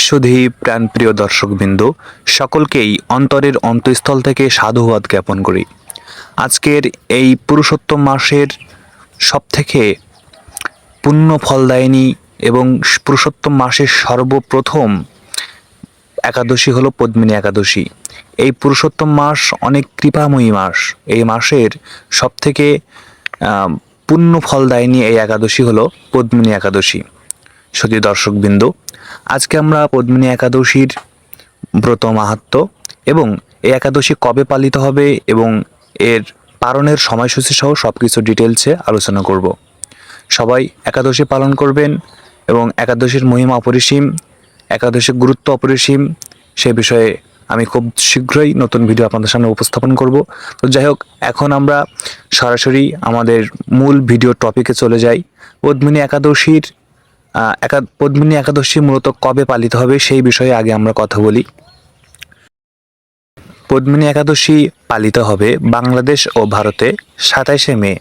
সুধী প্রাণপ্রিয় দর্শকবৃন্দ, সকলকেই অন্তরের অন্তঃস্থল থেকে সাধুবাদ জ্ঞাপন করি। আজকের এই পুরুষোত্তম মাসের সবথেকে পুণ্য ফলদায়িনী এবং পুরুষোত্তম মাসের সর্বপ্রথম একাদশী হলো পদ্মিনী একাদশী। এই পুরুষোত্তম মাস অনেক কৃপাময়ী মাস। এই মাসের সবথেকে পুণ্য ফলদায়িনী এই একাদশী হলো পদ্মিনী একাদশী। সুধী দর্শকবৃন্দ, আজকে আমরা পদ্মিনী একাদশীর ব্রত মাহাত্ম্য এবং এই একাদশী কবে পালিত হবে এবং এর পালনের সময়সূচি সহ সব কিছু ডিটেলসে আলোচনা করব। সবাই একাদশী পালন করবেন এবং একাদশীর মহিমা অপরিসীম, একাদশীর গুরুত্ব অপরিসীম, সে বিষয়ে আমি খুব শীঘ্রই নতুন ভিডিও আপনাদের সামনে উপস্থাপন করব। তো যাই হোক, এখন আমরা সরাসরি আমাদের মূল ভিডিও টপিকে চলে যাই। পদ্মিনী একাদশী মূলত কবে পালিত হবে সেই বিষয়ে আগে আমরা কথা বলি। পদ্মিনী একাদশী পালিত হবে বাংলাদেশ ও ভারতে 27শে মে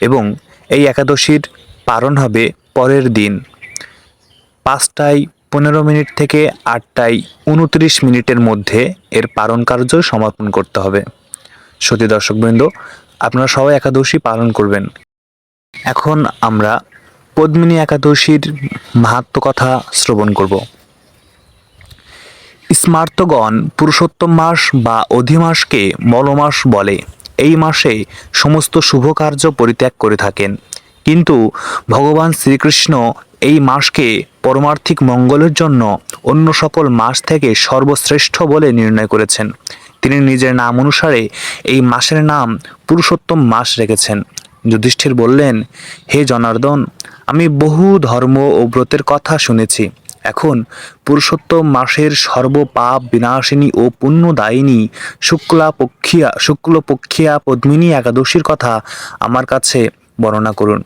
এবং এই একাদশীর পালন হবে পরের দিন 5:15 থেকে 8:29 মধ্যে এর পালন কার্য সমাপন করতে হবে। সুধী দর্শকবৃন্দ, আপনারা সবাই একাদশী পালন করবেন। এখন আমরা পদ্মিনী একাদশীর মাহাত্ম্য কথা শ্রবণ করব। স্মার্তগণ পুরুষোত্তম মাস বা অধিমাসকে মলমাস বলে। এই মাসে সমস্ত শুভ কার্য পরিত্যাগ করে থাকেন, কিন্তু ভগবান শ্রীকৃষ্ণ এই মাসকে পরমার্থিক মঙ্গলের জন্য অন্য সকল মাস থেকে সর্বশ্রেষ্ঠ বলে নির্ণয় করেছেন। তিনি নিজের নাম অনুসারে এই মাসের নাম পুরুষোত্তম মাস রেখেছেন। যুধিষ্ঠির বললেন, হে জনার্দন, আমি বহু ধর্ম ও ব্রতের কথা শুনেছি। এখন পুরুষোত্তম মাসের সর্বপাপ বিনাশিনী ও পুণ্যদায়িনী শুক্লপক্ষিয়া পদ্মিনী একাদশীর কথা আমার কাছে বর্ণনা করুন,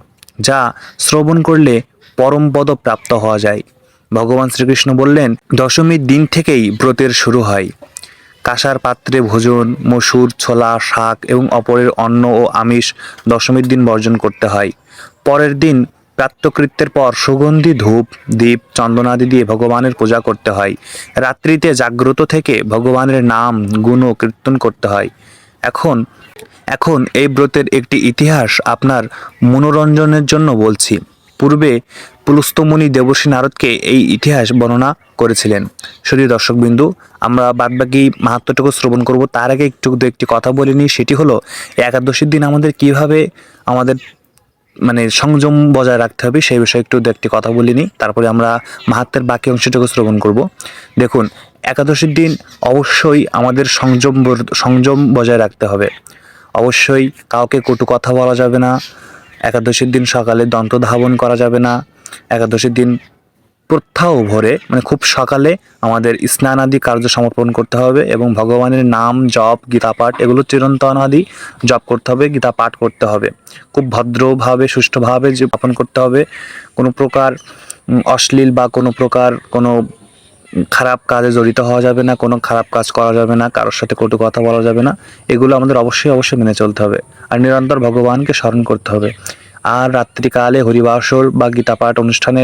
যা শ্রবণ করলে পরমপদ প্রাপ্ত হওয়া যায়। ভগবান শ্রীকৃষ্ণ বললেন, দশমীর দিন থেকেই ব্রতের শুরু হয়। কাঁসার পাত্রে ভোজন, মসুর, ছোলা, শাক এবং অপরের অন্ন ও আমিষ দশমীর দিন বর্জন করতে হয়। পরের দিন প্রাতঃকৃত্যের পর সুগন্ধি ধূপ, দীপ, চন্দনাদি দিয়ে ভগবানের পূজা করতে হয়। রাত্রিতে জাগ্রত থেকে ভগবানের নাম গুণ ও কীর্তন করতে হয়। এখন এই ব্রতের একটি ইতিহাস আপনার মনোরঞ্জনের জন্য বলছি। পূর্বে পুলস্তমুনি দেবর্ষী নারদকে এই ইতিহাস বর্ণনা করেছিলেন। সুধী দর্শকবিন্দু, আমরা বাদবাকি মাহাত্ম্যটুকু শ্রবণ করব। তার আগে একটি কথা বলে নিই, সেটি হলো একাদশীর দিন আমাদের কিভাবে আমাদের সংযম বজায় রাখতে হবে সেই বিষয়ে একটি কথা বলে নিই, তারপরে আমরা মাহাত্ম্যের বাকি অংশটুকু শ্রবণ করব। দেখুন, একাদশীর দিন অবশ্যই আমাদের সংযম বজায় রাখতে হবে। অবশ্যই কাউকে কটু কথা বলা যাবে না। একাদশীর দিন সকালে দন্ত ধাবন করা যাবে না। একাদশীর দিন প্রত্যাহ ভোরে খুব সকালে আমাদের স্নান আদি কার্য সমর্পণ করতে হবে এবং ভগবানের নাম জপ, গীতা পাঠ, এগুলো চিরন্তন আদি জপ করতে হবে, গীতা পাঠ করতে হবে। খুব ভদ্রভাবে সুষ্ঠুভাবে যাপন করতে হবে। কোনো প্রকার অশ্লীল বা কোনো প্রকার কোনো খারাপ কাজে জড়িত হওয়া যাবে না, কোনো খারাপ কাজ করা যাবে না, কারোর সাথে কটু কথা বলা যাবে না। এগুলো আমাদের অবশ্যই মেনে চলতে হবে। আর নিরন্তর ভগবানকে স্মরণ করতে হবে। আর রাত্রিকালে হরিবাসর বা গীতা পাঠ অনুষ্ঠানে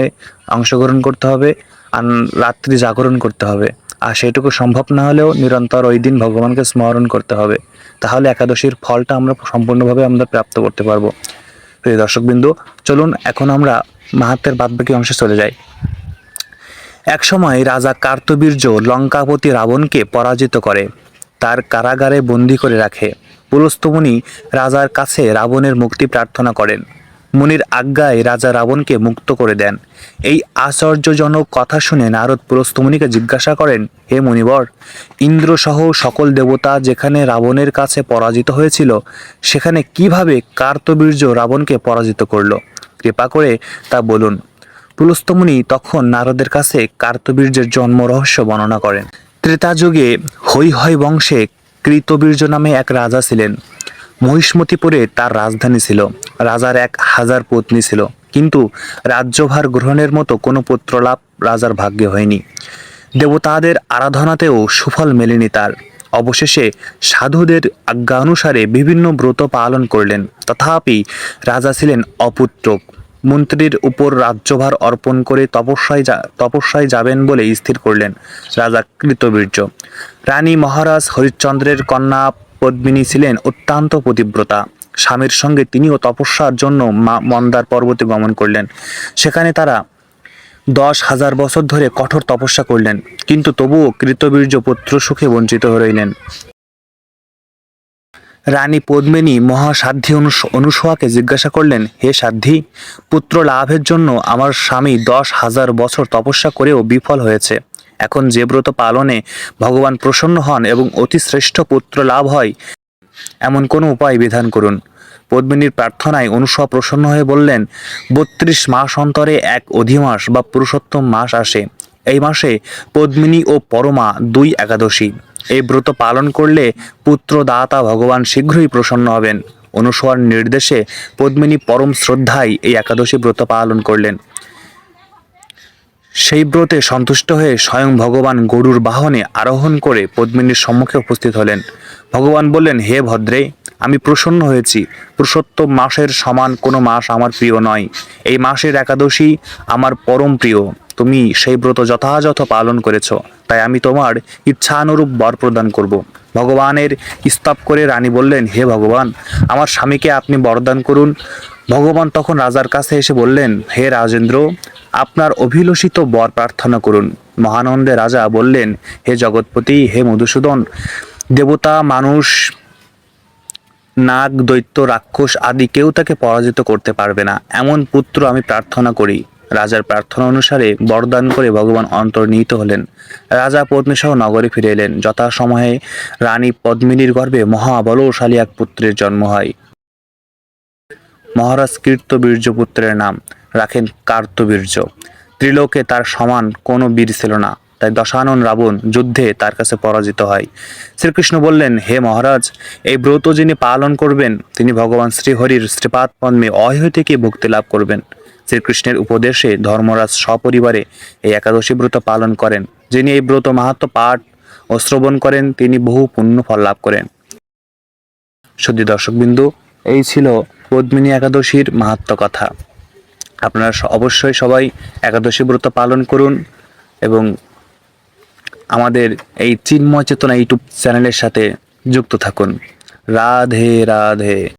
অংশগ্রহণ করতে হবে, আর রাত্রি জাগরণ করতে হবে। আর সেটুকু সম্ভব না হলেও নিরন্তর ওই দিন ভগবানকে স্মরণ করতে হবে। তাহলে একাদশীর ফলটা আমরা সম্পূর্ণভাবে প্রাপ্ত করতে পারবো। প্রিয় দর্শকবৃন্দ, চলুন এখন আমরা মাহাত্ম্যের বাদবাকি অংশে চলে যাই। একসময় রাজা কার্তবীর্য লঙ্কাপতি রাবণকে পরাজিত করে তার কারাগারে বন্দী করে রাখে। পুলস্তমুনি রাজার কাছে রাবণের মুক্তি প্রার্থনা করেন। মুনির আজ্ঞায় রাজা রাবণকে মুক্ত করে দেন। এই আশ্চর্যজনক কথা শুনে নারদ পুলস্তমুনিকে জিজ্ঞাসা করেন, হে মুনিবর, ইন্দ্র সহ সকল দেবতা যেখানে রাবণের কাছে পরাজিত হয়েছিল, সেখানে কিভাবে কার্তবীর্য রাবণকে পরাজিত করল? কৃপা করে তা বলুন। পুলস্তমুনি তখন নারদের কাছে কার্তবীর্যের জন্ম রহস্য বর্ণনা করেন। ত্রেতাযুগে হৈহয় বংশে কৃতবীর্য নামে এক রাজা ছিলেন। মহিষ্মতিপুরে তার রাজধানী ছিল। রাজার 1000 পত্নী ছিল, কিন্তু রাজ্যভার গ্রহণের মতো কোনো পুত্রলাভ রাজার ভাগ্যে হয়নি। দেবতাদের আরাধনাতেও সুফল মেলেনি তার। অবশেষে সাধুদের আজ্ঞা অনুসারে বিভিন্ন ব্রত পালন করলেন, তথাপি রাজা ছিলেন অপুত্রক। মন্ত্রীর উপর রাজ্যভার অর্পণ করে তপস্যায় যাবেন বলে স্থির করলেন রাজা কৃতবীর্য। রানী মহারাজ হরিশ্চন্দ্রের কন্যা পদ্মিনী ছিলেন অত্যন্ত পতিব্রতা। স্বামীর সঙ্গে তিনিও তপস্যার জন্য মন্দার পর্বতে গমন করলেন। সেখানে তারা 10,000 বছর ধরে কঠোর তপস্যা করলেন, কিন্তু তবুও কৃতবীর্য পুত্র সুখে বঞ্চিত রইলেন। রানী পদ্মিনী মহাসাধ্বী অনুসূয়াকে জিজ্ঞাসা করলেন, হে সাধ্বী, পুত্র লাভের জন্য আমার স্বামী 10,000 বছর তপস্যা করেও বিফল হয়েছে। এখন যে ব্রত পালনে ভগবান প্রসন্ন হন এবং অতি শ্রেষ্ঠ পুত্র লাভ হয়, এমন কোনো উপায় বিধান করুন। পদ্মিনীর প্রার্থনায় অনুসূয়া প্রসন্ন হয়ে বললেন, 32 মাস অন্তরে এক অধিমাস বা পুরুষোত্তম মাস আসে। এই মাসে পদ্মিনী ও পরমা 2 একাদশী। এই ব্রত পালন করলে পুত্রদাতা ভগবান শীঘ্রই প্রসন্ন হবেন। অনুসূয়ার নির্দেশে পদ্মিনী পরম শ্রদ্ধায় এই একাদশী ব্রত পালন করলেন। সেই ব্রতে সন্তুষ্ট হয়ে স্বয়ং ভগবান গরুর বাহনে আরোহণ করে পদ্মিনীর সম্মুখে উপস্থিত হলেন। ভগবান বললেন, হে ভদ্রে, আমি প্রসন্ন হয়েছি। পুরুষোত্তম মাসের সমান কোনো মাস আমার প্রিয় নয়। এই মাসের একাদশী আমার পরম প্রিয়। তুমি সেই ব্রত যথাযথ পালন করেছ, তাই আমি তোমার ইচ্ছানুরূপ বর প্রদান করব। ভগবানের স্তব করে রানী বললেন, হে ভগবান, আমার স্বামীকে আপনি বরদান করুন। ভগবান তখন রাজার কাছে এসে বললেন, হে রাজেন্দ্র, আপনার অভিলষিত বর প্রার্থনা করুন। মহানন্দে রাজা বললেন, হে জগৎপতি, হে মধুসূদন, দেবতা, মানুষ, নাগ, দৈত্য, রাক্ষস আদি কেউ তাকে পরাজিত করতে পারবে না, এমন পুত্র আমি প্রার্থনা করি। রাজার প্রার্থনা অনুসারে বরদান করে ভগবান অন্তর্নিহিত হলেন। রাজা পত্নীসহ নগরে ফিরে এলেন। যথাসময়ে রানী পদ্মিনীর গর্ভে মহাবলশালী এক পুত্রের জন্ম হয়। মহারাজ কৃতবীর্য পুত্রের নাম রাখেন কার্তবীর্য। ত্রিলোকে তার সমান কোনো বীর ছিল না, তাই দশানন রাবণ যুদ্ধে তার কাছে পরাজিত হয়। শ্রীকৃষ্ণ বললেন, হে মহারাজ, এই ব্রত যিনি পালন করবেন তিনি ভগবান শ্রীহরির শ্রীপাদ পদ্মে অহৈ থেকে ভক্তি লাভ করবেন। শ্রীকৃষ্ণের উপদেশে ধর্মরাজ সপরিবারে এই একাদশী ব্রত পালন করেন। যিনি এই ব্রত মাহাত্ম্য পাঠ ও শ্রবণ করেন তিনি বহু পুণ্য ফল লাভ করেন। সুধী দর্শকবিন্দু, এই ছিল পদ্মিনী একাদশীর মাহাত্ম্য কথা। আপনারা অবশ্যই সবাই একাদশী ব্রত পালন করুন এবং আমাদের এই চিন্ময় চেতনা ইউটিউব চ্যানেলের সাথে যুক্ত থাকুন। রাধে রাধে।